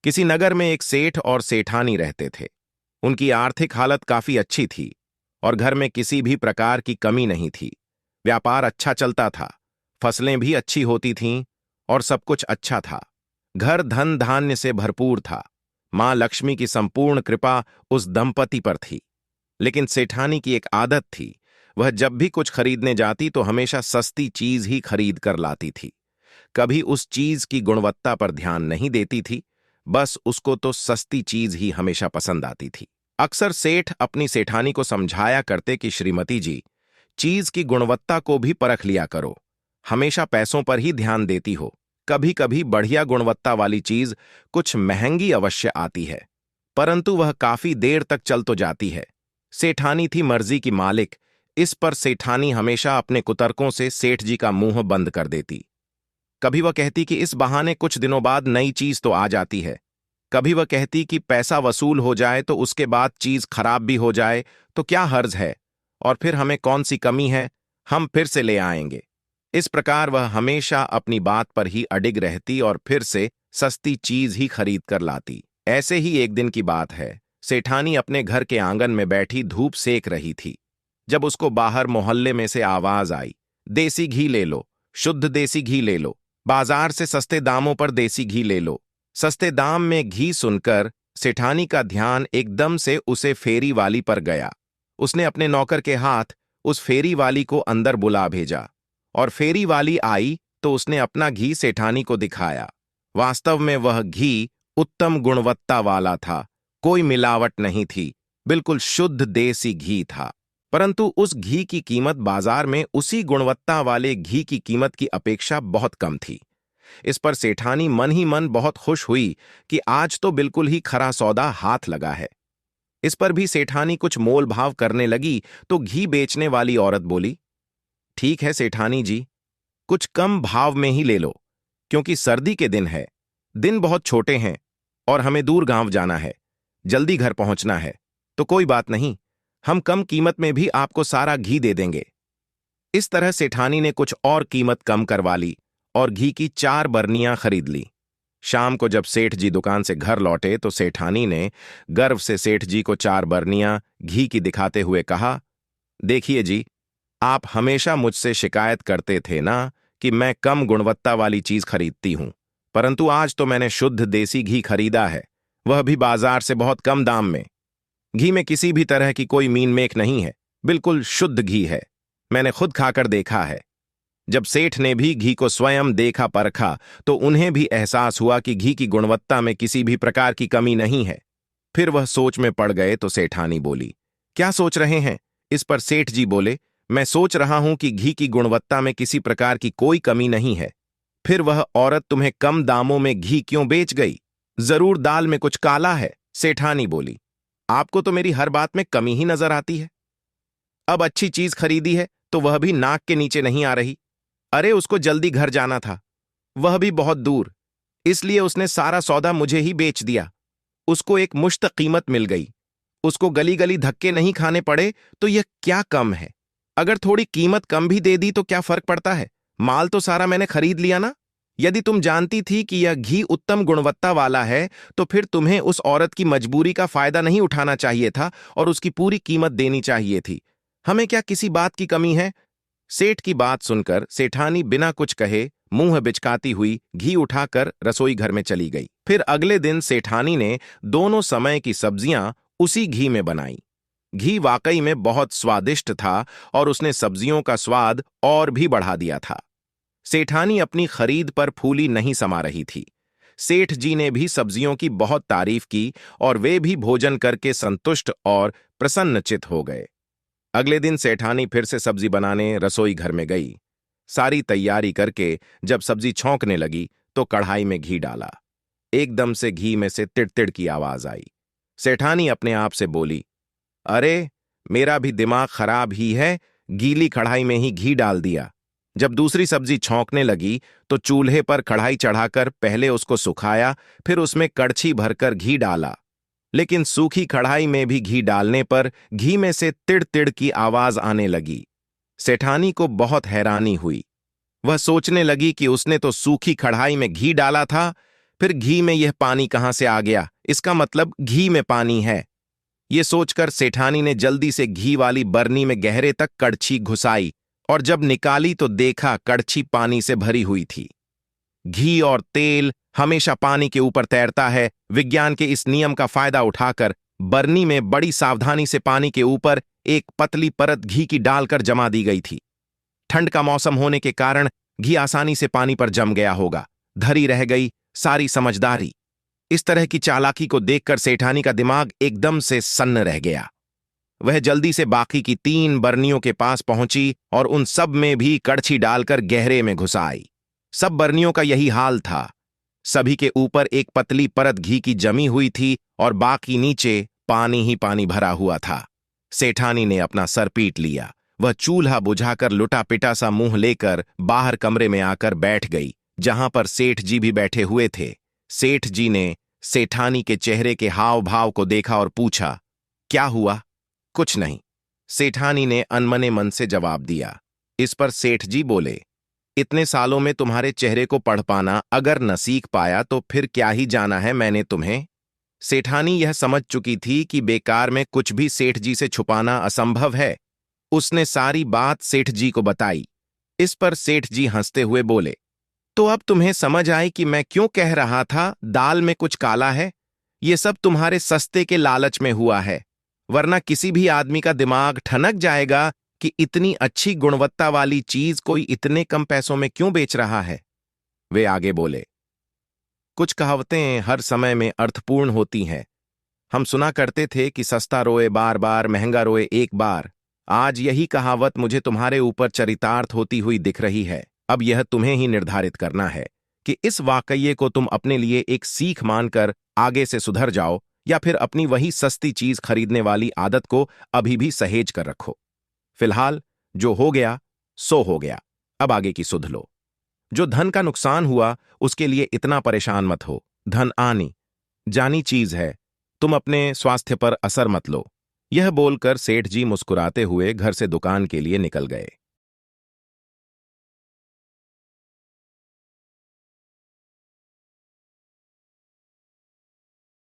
किसी नगर में एक सेठ और सेठानी रहते थे। उनकी आर्थिक हालत काफी अच्छी थी और घर में किसी भी प्रकार की कमी नहीं थी। व्यापार अच्छा चलता था, फसलें भी अच्छी होती थीं और सब कुछ अच्छा था। घर धन धान्य से भरपूर था। मां लक्ष्मी की संपूर्ण कृपा उस दंपति पर थी। लेकिन सेठानी की एक आदत थी। वह जब भी कुछ खरीदने जाती तो हमेशा सस्ती चीज ही खरीद कर लाती थी। कभी उस चीज की गुणवत्ता पर ध्यान नहीं देती थी। बस उसको तो सस्ती चीज ही हमेशा पसंद आती थी। अक्सर सेठ अपनी सेठानी को समझाया करते कि श्रीमती जी, चीज की गुणवत्ता को भी परख लिया करो। हमेशा पैसों पर ही ध्यान देती हो। कभी कभी बढ़िया गुणवत्ता वाली चीज कुछ महंगी अवश्य आती है, परंतु वह काफी देर तक चल तो जाती है। सेठानी थी मर्जी की मालिक। इस पर सेठानी हमेशा अपने कुतर्कों से सेठ जी का मुंह बंद कर देती। कभी वह कहती कि इस बहाने कुछ दिनों बाद नई चीज तो आ जाती है। कभी वह कहती कि पैसा वसूल हो जाए तो उसके बाद चीज खराब भी हो जाए तो क्या हर्ज है, और फिर हमें कौन सी कमी है, हम फिर से ले आएंगे। इस प्रकार वह हमेशा अपनी बात पर ही अडिग रहती और फिर से सस्ती चीज ही खरीद कर लाती। ऐसे ही एक दिन की बात है। सेठानी अपने घर के आंगन में बैठी धूप सेक रही थी, जब उसको बाहर मोहल्ले में से आवाज आई, देसी घी ले लो, शुद्ध देसी घी ले लो, बाजार से सस्ते दामों पर देसी घी ले लो। सस्ते दाम में घी सुनकर सेठानी का ध्यान एकदम से उसे फेरी वाली पर गया। उसने अपने नौकर के हाथ उस फेरी वाली को अंदर बुला भेजा और फेरी वाली आई तो उसने अपना घी सेठानी को दिखाया। वास्तव में वह घी उत्तम गुणवत्ता वाला था। कोई मिलावट नहीं थी, बिल्कुल शुद्ध देसी घी था। परंतु उस घी की कीमत बाजार में उसी गुणवत्ता वाले घी की कीमत की अपेक्षा बहुत कम थी। इस पर सेठानी मन ही मन बहुत खुश हुई कि आज तो बिल्कुल ही खरा सौदा हाथ लगा है। इस पर भी सेठानी कुछ मोल भाव करने लगी तो घी बेचने वाली औरत बोली, ठीक है सेठानी जी, कुछ कम भाव में ही ले लो, क्योंकि सर्दी के दिन है, दिन बहुत छोटे हैं और हमें दूर गांव जाना है, जल्दी घर पहुंचना है, तो कोई बात नहीं, हम कम कीमत में भी आपको सारा घी दे देंगे। इस तरह सेठानी ने कुछ और कीमत कम करवा ली और घी की 4 बरनियां खरीद ली। शाम को जब सेठ जी दुकान से घर लौटे तो सेठानी ने गर्व से सेठ जी को 4 बरनियां घी की दिखाते हुए कहा, देखिए जी, आप हमेशा मुझसे शिकायत करते थे ना कि मैं कम गुणवत्ता वाली चीज खरीदती हूं, परंतु आज तो मैंने शुद्ध देसी घी खरीदा है, वह भी बाजार से बहुत कम दाम में। घी में किसी भी तरह की कोई मीन मेख नहीं है, बिल्कुल शुद्ध घी है। मैंने खुद खाकर देखा है। जब सेठ ने भी घी को स्वयं देखा परखा तो उन्हें भी एहसास हुआ कि घी की गुणवत्ता में किसी भी प्रकार की कमी नहीं है। फिर वह सोच में पड़ गए तो सेठानी बोली, क्या सोच रहे हैं? इस पर सेठ जी बोले, मैं सोच रहा हूं कि घी की गुणवत्ता में किसी प्रकार की कोई कमी नहीं है। फिर वह औरत तुम्हें कम दामों में घी क्यों बेच गई? जरूर दाल में कुछ काला है। सेठानी बोली, आपको तो मेरी हर बात में कमी ही नजर आती है। अब अच्छी चीज खरीदी है तो वह भी नाक के नीचे नहीं आ रही। अरे उसको जल्दी घर जाना था, वह भी बहुत दूर, इसलिए उसने सारा सौदा मुझे ही बेच दिया। उसको एक मुश्त कीमत मिल गई। उसको गली गली धक्के नहीं खाने पड़े तो यह क्या कम है। अगर थोड़ी कीमत कम भी दे दी तो क्या फर्क पड़ता है, माल तो सारा मैंने खरीद लिया ना। यदि तुम जानती थी कि यह घी उत्तम गुणवत्ता वाला है तो फिर तुम्हें उस औरत की मजबूरी का फायदा नहीं उठाना चाहिए था और उसकी पूरी कीमत देनी चाहिए थी। हमें क्या किसी बात की कमी है? सेठ की बात सुनकर सेठानी बिना कुछ कहे मुंह बिचकाती हुई घी उठाकर रसोई घर में चली गई। फिर अगले दिन सेठानी ने दोनों समय की सब्जियां उसी घी में बनाई। घी वाकई में बहुत स्वादिष्ट था और उसने सब्जियों का स्वाद और भी बढ़ा दिया था। सेठानी अपनी खरीद पर फूली नहीं समा रही थी। सेठ जी ने भी सब्जियों की बहुत तारीफ की और वे भी भोजन करके संतुष्ट और प्रसन्नचित हो गए। अगले दिन सेठानी फिर से सब्जी बनाने रसोई घर में गई। सारी तैयारी करके जब सब्जी छौंकने लगी तो कढ़ाई में घी डाला। एकदम से घी में से तिड़-तिड़ की आवाज आई। सेठानी अपने आप से बोली, अरे मेरा भी दिमाग खराब ही है, गीली कढ़ाई में ही घी डाल दिया। जब दूसरी सब्जी छौंकने लगी तो चूल्हे पर कढ़ाई चढ़ाकर पहले उसको सुखाया, फिर उसमें कड़छी भरकर घी डाला। लेकिन सूखी कढ़ाई में भी घी डालने पर घी में से तिड़-तिड़ की आवाज आने लगी। सेठानी को बहुत हैरानी हुई। वह सोचने लगी कि उसने तो सूखी कढ़ाई में घी डाला था, फिर घी में यह पानी कहां से आ गया? इसका मतलब घी में पानी है। ये सोचकर सेठानी ने जल्दी से घी वाली बरनी में गहरे तक कड़छी घुसाई और जब निकाली तो देखा कड़छी पानी से भरी हुई थी। घी और तेल हमेशा पानी के ऊपर तैरता है। विज्ञान के इस नियम का फायदा उठाकर बरनी में बड़ी सावधानी से पानी के ऊपर एक पतली परत घी की डालकर जमा दी गई थी। ठंड का मौसम होने के कारण घी आसानी से पानी पर जम गया होगा। धरी रह गई सारी समझदारी। इस तरह की चालाकी को देखकर सेठानी का दिमाग एकदम से सन्न रह गया। वह जल्दी से बाकी की 3 बरनियों के पास पहुंची और उन सब में भी कड़छी डालकर गहरे में घुसाई। सब बरनियों का यही हाल था। सभी के ऊपर एक पतली परत घी की जमी हुई थी और बाकी नीचे पानी ही पानी भरा हुआ था। सेठानी ने अपना सर पीट लिया। वह चूल्हा बुझाकर लुटा पिटा सा मुंह लेकर बाहर कमरे में आकर बैठ गई, जहां पर सेठ जी भी बैठे हुए थे। सेठ जी ने सेठानी के चेहरे के हाव भाव को देखा और पूछा, क्या हुआ? कुछ नहीं, सेठानी ने अनमने मन से जवाब दिया। इस पर सेठ जी बोले, इतने सालों में तुम्हारे चेहरे को पढ़ पाना अगर न सीख पाया तो फिर क्या ही जाना है मैंने तुम्हें। सेठानी यह समझ चुकी थी कि बेकार में कुछ भी सेठ जी से छुपाना असंभव है। उसने सारी बात सेठ जी को बताई। इस पर सेठ जी हंसते हुए बोले, तो अब तुम्हें समझ आई कि मैं क्यों कह रहा था दाल में कुछ काला है? ये सब तुम्हारे सस्ते के लालच में हुआ है, वरना किसी भी आदमी का दिमाग ठनक जाएगा कि इतनी अच्छी गुणवत्ता वाली चीज कोई इतने कम पैसों में क्यों बेच रहा है। वे आगे बोले, कुछ कहावतें हर समय में अर्थपूर्ण होती हैं। हम सुना करते थे कि सस्ता रोए बार बार, महंगा रोए एक बार। आज यही कहावत मुझे तुम्हारे ऊपर चरितार्थ होती हुई दिख रही है। अब यह तुम्हें ही निर्धारित करना है कि इस वाकये को तुम अपने लिए एक सीख मानकर आगे से सुधर जाओ या फिर अपनी वही सस्ती चीज खरीदने वाली आदत को अभी भी सहेज कर रखो। फिलहाल जो हो गया सो हो गया, अब आगे की सुध लो। जो धन का नुकसान हुआ उसके लिए इतना परेशान मत हो। धन आनी जानी चीज है, तुम अपने स्वास्थ्य पर असर मत लो। यह बोलकर सेठ जी मुस्कुराते हुए घर से दुकान के लिए निकल गए।